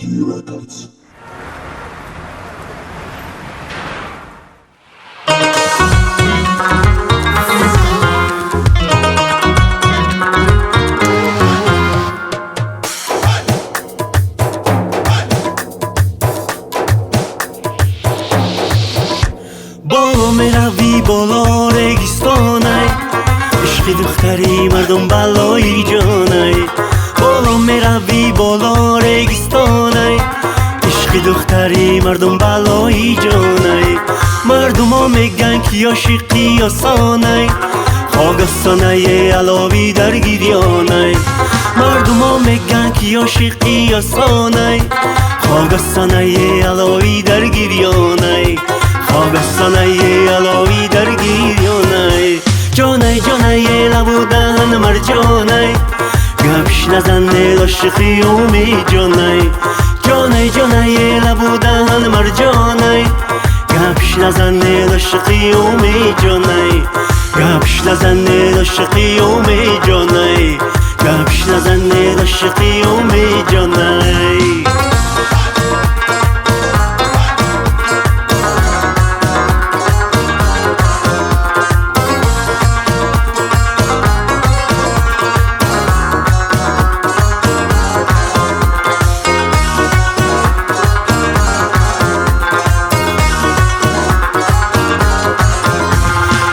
Key Records. بالا میروی بالا رگستانای، عشق دختری مردم بلایی جانای. بالا میروی بالا رگستانای، عشق دختری مردم بلایی جانای. مردم ها میگن که عاشقی آسانای، خاگستانای علاوی در گریانای. مردم ها میگن که عاشقی آسانای، خاگستانای علاوی در گریانای. خاگستانای علاوی در گریانای. جانای جانای لبو دهن مرجانای، گپش نزنه عاشقی اومی جانای. جانای جانای لبو دهن مرجانای، گپش نزنه عاشقی اومی جانای. گپش نزنه عاشقی اومی جانای. گپش نزنه عاشقی اومی جانای.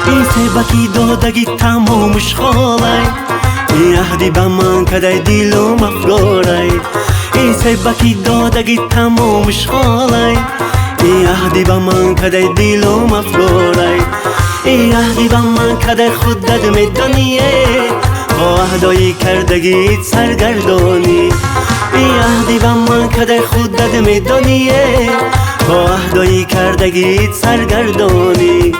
این سبکی دادگی تمامش خالای، این عهدی به من کدای دیلم افگارای. این سبکی دادگی تمامش خالای، این عهدی به من کدای دیلم افگارای. این عهدی به من کدای خود داد میدانیه، با عهدایی کردگیت سرگردانی. این عهدی به من کدای خود داد میدانیه، با عهدایی کردگیت سرگردانی.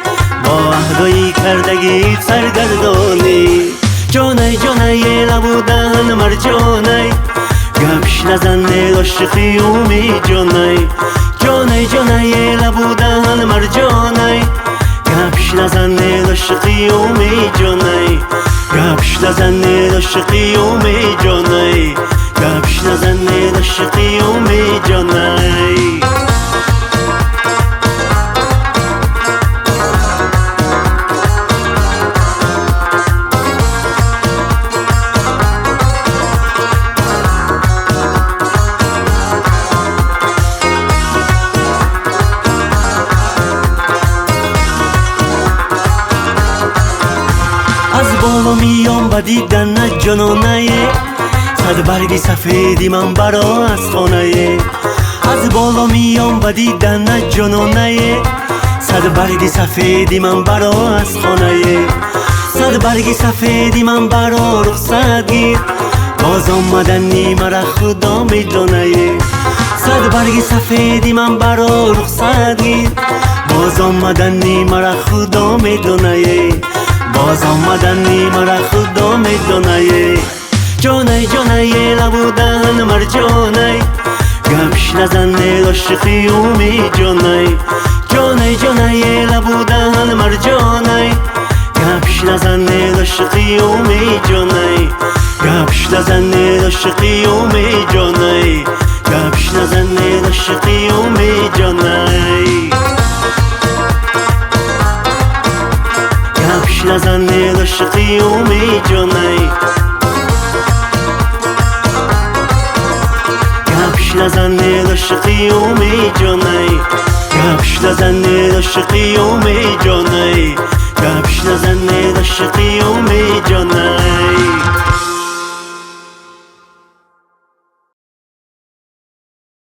با عهدایی کردگی سرگردانی. جانای جانای لبو دهن مرجانای، گپش نزنه عاشقی اومی جانای. جانای جانای لبو دهن مرجانای، گپش نزنه عاشقی اومی جانای. گپش نزنه عاشقی اومی جانای. گپش نزنه عاشقی اومی جانای. از بالا میام و دیدن جانانه، صد برگ سفیدی من برا از خانه. از بالا میام و دیدن جانانه، صد برگ سفیدی من برا از خانه. صد برگ سفیدی من برا رخصت گیر، باز آمدنی مرا خدا میدانه. صد برگ سفیدی من برا رخصت گیر، باز آمدنی مرا خدا میدانه. باز آمدنی مرا خدا میدانه. جانای جانای لبو دهن مرجانای، گپش نزنه عاشقی اومی جانای. جانای جانای لبو دهن مرجانای، گپش نزنه عاشقی اومی جانای. گپش نزنه عاشقی اومی جانای. گپش نزنه عاشقی اومی جانای. گپش نزنه عاشقی اومی جانای. گپش نزنه عاشقی اومی جانای. گپش نزنه عاشقی اومی جانای. گپش نزنه عاشقی اومی جانای.